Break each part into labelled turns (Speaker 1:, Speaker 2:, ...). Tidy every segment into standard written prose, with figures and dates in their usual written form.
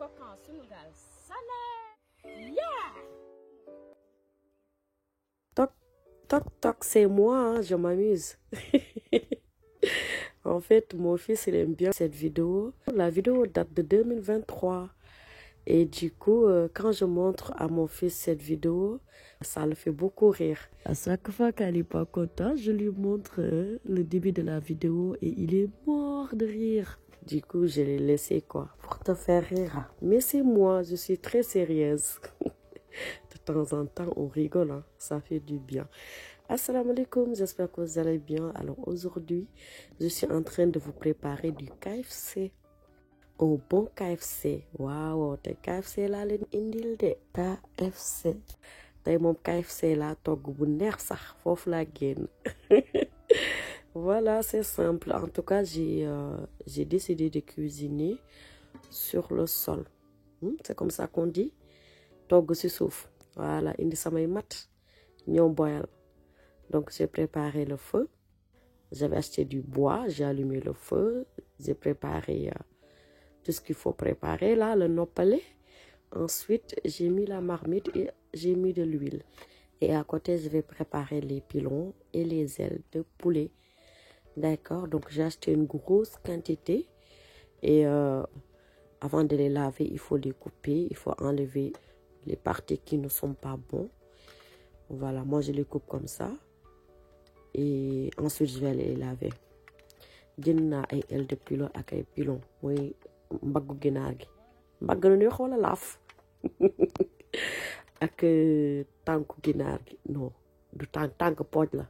Speaker 1: vacances Sunugal Sané. Yeah.
Speaker 2: Toc, toc, toc, c'est moi, hein, je m'amuse. En fait, mon fils, il aime bien cette vidéo. La vidéo date de 2023. Et du coup, quand je montre à mon fils cette vidéo, ça le fait beaucoup rire. À chaque fois qu'elle n'est pas contente, je lui montre le début de la vidéo et il est mort de rire. Du coup, je l'ai laissé quoi, pour te faire rire. Mais c'est moi, je suis très sérieuse. De temps en temps, on rigole, hein? Ça fait du bien. Assalamu alaikum, j'espère que vous allez bien. Alors aujourd'hui, je suis en train de vous préparer du KFC. Au bon KFC. Waaw, te KFC laa leen indil de. KFC. Tey moom KFC laa togg bu neex sax, foofu laa génn. Voilà, c'est simple. En tout cas, j'ai décidé de cuisiner sur le sol. C'est comme ça qu'on dit. Togg ci suuf. Voilà, indi samay mat ñëw boyal. Donc j'ai préparé le feu. J'avais acheté du bois, j'ai allumé le feu. J'ai préparé tout ce qu'il faut préparer là, le nopalé. Ensuite, j'ai mis la marmite et j'ai mis de l'huile. Et à côté, je vais préparer les pilons et les ailes de poulet. D'accord, donc j'ai acheté une grosse quantité. Et avant de les laver, il faut les couper. Il faut enlever les parties qui ne sont pas bonnes. Voilà, moi je les coupe comme ça. Et ensuite, je vais les laver. Jënd naa ay ailes de pilon ak ay pilon. Mooy mbaggu ginaar gi. Mbagg la ñuy xool laaf. Ak tànku ginaar gi. Non, du tànk pooj la.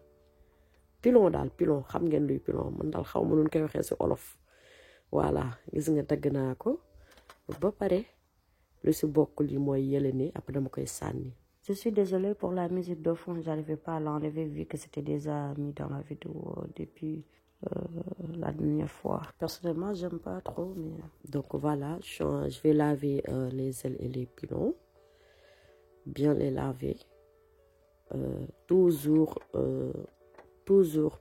Speaker 2: Pilon daal, pilon. Xam ngeen luy pilon. Man daal xaw ma nu koy waxee ci olof. Voilà, gis nga dagg naa ko. Ba pare lu ci bokkul yi mooy yële ni après dama koy sànni. Je suis désolée pour la musique de fond, j'arrivais pas à l'enlever vu que c'était déjà mis dans la vidéo depuis la dernière fois. Personnellement, j'aime pas trop, mais... Donc voilà, je vais laver les ailes et les pilons. Bien les laver. Toujours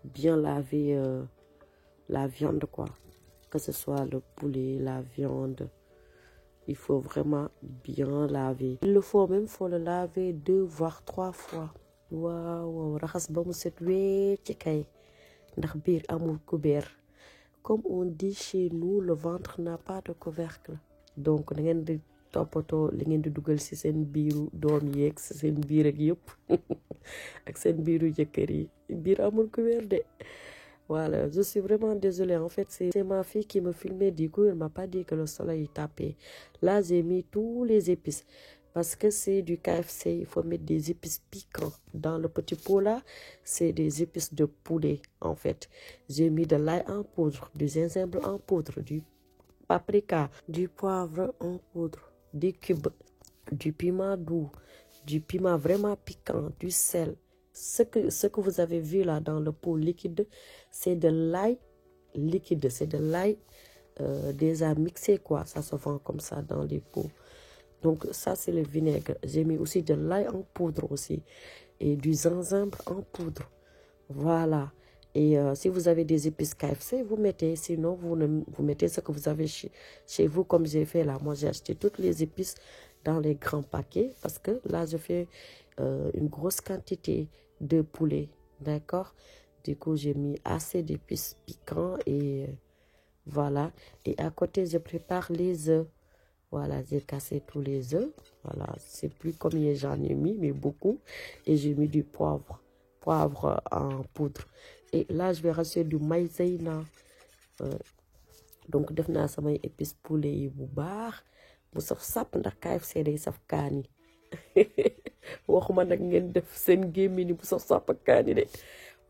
Speaker 2: bien laver la viande, quoi. Que ce soit le poulet, la viande... Il faut vraiment bien laver. Il le faut même, faut le laver 2 voire 3 fois. Waaw, raxas ba mu set wecc ci kay. Ndax biir amul couvercle. Comme on dit chez nous, le ventre n'a pas de couvercle. Donc da ngeen di toppatoo li ngeen di dugal ci seen biiru doom yeeg ci seen biir ak yëpp. Ak seen biiru jëkkër yi. Biir amul couvercle de. Voilà, je suis vraiment désolée. En fait, c'est ma fille qui me filmait. Du coup, elle m'a pas dit que le soleil tapait. Là, j'ai mis tous les épices. Parce que c'est du KFC, il faut mettre des épices piquants. Dans le petit pot là, c'est des épices de poulet, en fait. J'ai mis de l'ail en poudre, du gingembre en poudre, du paprika, du poivre en poudre, des cubes, du piment doux, du piment vraiment piquant, du sel. Ce que vous avez vu là dans le pot liquide, c'est de l'ail liquide, c'est de l'ail déjà mixé quoi, ça se vend comme ça dans les pots. Donc ça c'est le vinaigre. J'ai mis aussi de l'ail en poudre aussi et du gingembre en poudre. Voilà. Et si vous avez des épices KFC, vous mettez, sinon vous mettez ce que vous avez chez vous comme j'ai fait là. Moi j'ai acheté toutes les épices dans les grands paquets parce que là je fais une grosse quantité de poulet, d'accord. Du coup j'ai mis assez d'épices piquants et voilà. Et à côté je prépare les œufs. Voilà, j'ai cassé tous les œufs. Voilà, c'est plus combien j'en ai mis, mais beaucoup. Et j'ai mis du poivre en poudre. Et là je vais rajouter du maïzena. Donc def naa samay épices poulet yi bu baax mu saf sàpp ndax KFC day saf kaani. Waxuma nag ngeen def seen gémmiñ bu saf sàpp ak kaani de.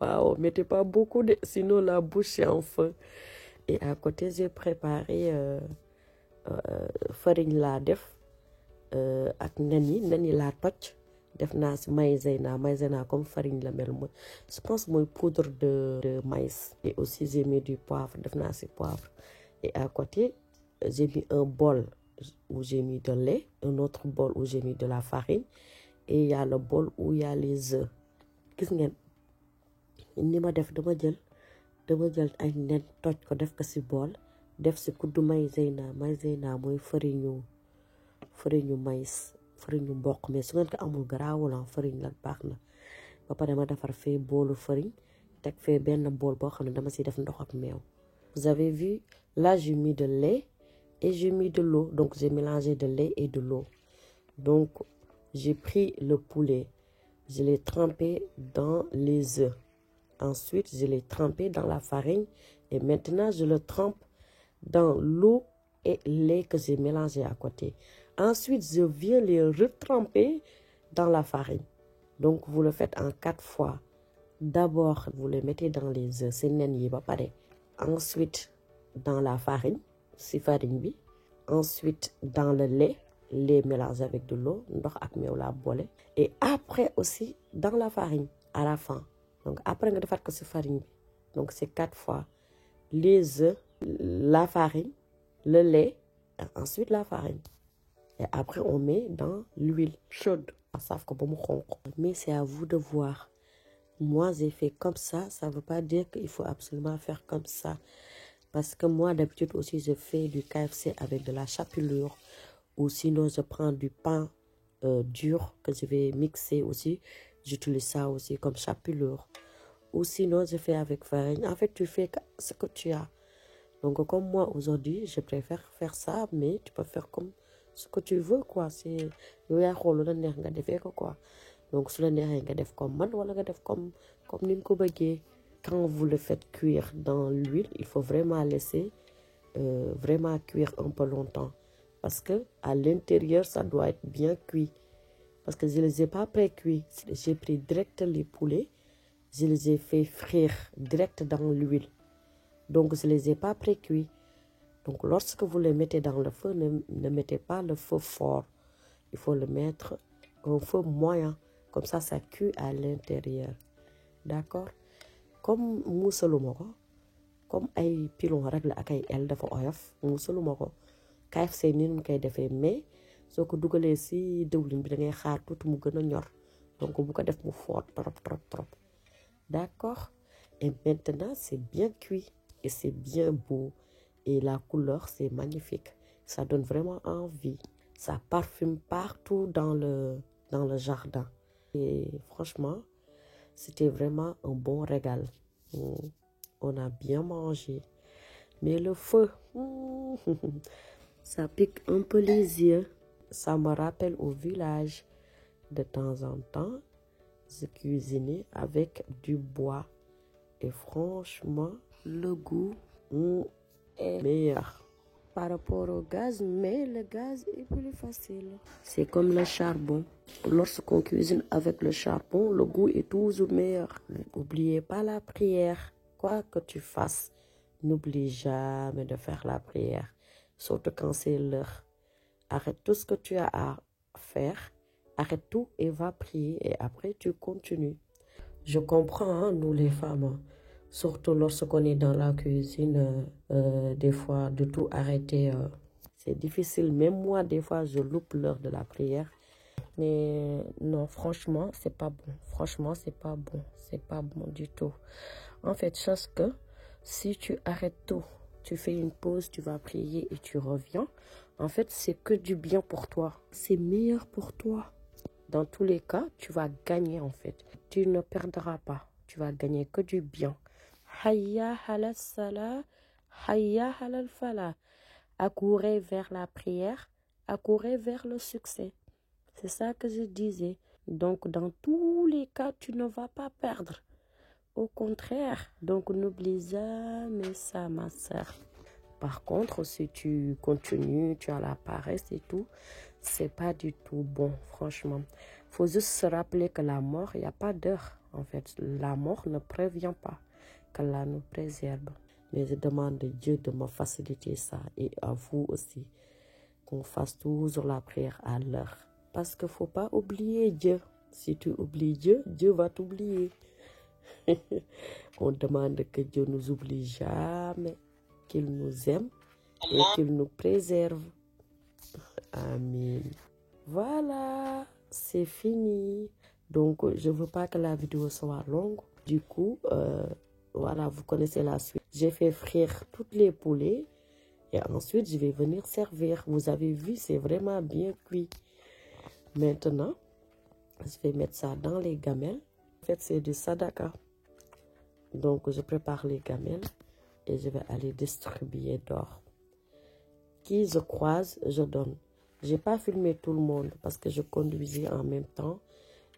Speaker 2: Waaw, mettez pas beaucoup de, sinon la bouche est en feu. Et à côté j'ai préparé farine laa def ak nen yi laa toj. Def naa si maïzena comme farine la mel. Je pense mooy poudre de maïs. Et aussi j'ai mis du poivre, def naa si poivre. Et à côté j'ai mis un bol où j'ai mis de lait, un autre bol où j'ai mis de la farine, et il y a le bol où il y a les œufs. Gis ngeen ni ma def dama jël ay nen toj ko def ko si bol, def si kuddu maïzena mooy farine farine maïs farine mboq mais su ngeen ko amul garaawul farine la baax na ba pare ma defar fee boolu farine teg fee benn bool boo xam ne dama si def ndox ak meew. Vous avez vu, là j'ai mis de lait et j'ai mis de l'eau, donc j'ai mélangé de lait et de l'eau. Donc j'ai pris le poulet, je l'ai trempé dans les œufs, ensuite je l'ai trempé dans la farine et maintenant je le trempe dans l'eau et lait que j'ai mélangé à côté. Ensuite je viens les retremper dans la farine. Donc vous le faites en 4 fois. D'abord vous le mettez dans les œufs, c'est nen yi ba pare. Ensuite dans la farine, si farine bi. Ensuite dans le lait mélangé avec de l'eau, ndox ak meew la boole. Et après aussi dans la farine à la fin. Donc après nga defaat ko si farine bi. Donc c'est 4 fois. Les œufs, la farine, le lait, et ensuite la farine. Et après on met dans l'huile chaude. Ça ko ba mu xonq. Mais c'est à vous de voir. Moi j'ai fait comme ça ne veut pas dire qu'il faut absolument faire comme ça. Parce que moi d'habitude aussi je fais du KFC avec de la chapelure. Ou sinon je prends du pain dur que je vais mixer aussi. J'utilise ça aussi comme chapelure. Ou sinon je fais avec farine. En fait tu fais ce que tu as. Donc comme moi aujourd'hui je préfère faire ça. Mais tu peux faire comme ce que tu veux quoi. C'est yow yaa xool lu la neex nga defee ko quoi. Donc su la neexee nga def comme man wala nga def comme ni nga ko bëggee. Quand vous le faites cuire dans l'huile, il faut vraiment laisser vraiment cuire un peu longtemps. Parce que à l'intérieur, ça doit être bien cuit. Parce que je ne les ai pas pré-cuits. J'ai pris direct les poulets. Je les ai fait frire direct dans l'huile. Donc je ne les ai pas pré-cuits. Donc lorsque vous les mettez dans le feu, ne mettez pas le feu fort. Il faut le mettre au feu moyen. Comme ça cuit à l'intérieur. D'accord? Comme muusaluma ko comme ay pilon rek la ak ay el dafa oyof muusaluma ko KFC ni mu koy defee mais soo ko dugalee si dëwlin bi da ngay xaar tuuti mu gën a ñor donc bu ko def mu fort trop. D'accord? Et maintenant c'est bien cuit et c'est bien beau et la couleur c'est magnifique. Ça donne vraiment envie. Ça parfume partout dans le jardin. Et franchement c'était vraiment un bon régal. On a bien mangé. Mais le feu, ça pique un peu les yeux. Ça me rappelle au village. De temps en temps, je cuisinais avec du bois. Et franchement, le goût est meilleur par rapport au gaz, mais le gaz est plus facile. C'est comme le charbon. Lorsqu'on cuisine avec le charbon, le goût est toujours meilleur. N'oubliez pas la prière. Quoi que tu fasses, n'oublie jamais de faire la prière. Surtout quand c'est l'heure. Arrête tout ce que tu as à faire. Arrête tout et va prier. Et après, tu continues. Je comprends, nous les femmes. Surtout lorsqu'on est dans la cuisine, des fois, de tout arrêter, c'est difficile. Même moi, des fois, je loupe l'heure de la prière. Mais non, franchement, c'est pas bon. Franchement, c'est pas bon. C'est pas bon du tout. En fait, chose que si tu arrêtes tout, tu fais une pause, tu vas prier et tu reviens, en fait, c'est que du bien pour toi. C'est meilleur pour toi. Dans tous les cas, tu vas gagner en fait. Tu ne perdras pas. Tu vas gagner que du bien. Hayya ala salah, hayya ala falah. Accourez vers la prière, accourez vers le succès. C'est ça que je disais. Donc, dans tous les cas, tu ne vas pas perdre. Au contraire. Donc, n'oublie jamais ça, ma sœur. Par contre, si tu continues, tu as la paresse et tout, c'est pas du tout bon, franchement. Faut juste se rappeler que la mort, il n'y a pas d'heure. En fait, la mort ne prévient pas. Qu'Allah nous préserve. Mais je demande à Dieu de me faciliter ça et à vous aussi. Qu'on fasse toujours la prière à l'heure. Parce qu'il ne faut pas oublier Dieu. Si tu oublies Dieu, Dieu va t'oublier. On demande que Dieu ne nous oublie jamais. Qu'il nous aime et qu'il nous préserve. Amen. Voilà, c'est fini. Donc, je ne veux pas que la vidéo soit longue. Du coup, voilà, vous connaissez la suite. J'ai fait frire toutes les poulets Et ensuite, je vais venir servir. Vous avez vu, c'est vraiment bien cuit. Maintenant, je vais mettre ça dans les gamelles. En fait, c'est du sadaka. Donc, je prépare les gamelles et je vais aller distribuer dehors. Qui je croise, je donne. Je n'ai pas filmé tout le monde parce que je conduisais en même temps.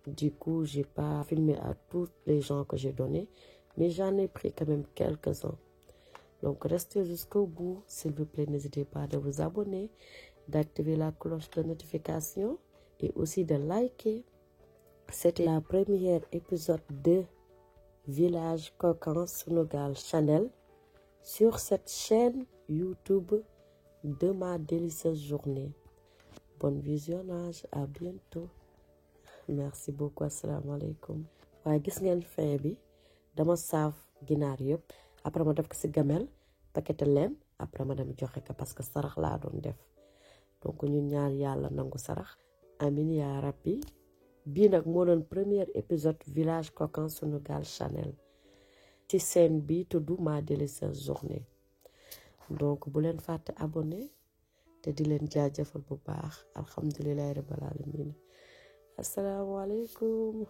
Speaker 2: Du coup, je n'ai pas filmé à tous les gens que j'ai donnés. Mais j'en ai pris quand même quelques-uns. Donc, restez jusqu'au bout. S'il vous plaît, n'hésitez pas de vous abonner, d'activer la cloche de notification et aussi de liker. C'était la première épisode de Village Coquin Sunugal Channel sur cette chaîne YouTube de ma délicieuse journée. Bon visionnage, à bientôt. Merci beaucoup, asalaamaaleykum. waaye gis ngeen fin bi dama saaf ginaar yëpp après ma def ko ci gamelle paqueté leen après ma dem joxe ko parce que sarax laa doon def donc ñu ñaan yàlla nangu sarax amin yaa rabbi. bii nag moo doon premier épisode Village Coquin Sunugal Channel ci scène bi tudd ma délicieuse journée. Donc bu leen fàtte abonné te di leen jaajëfal bu baax alhamdulillahi rabbil alamin asalaamaaleykum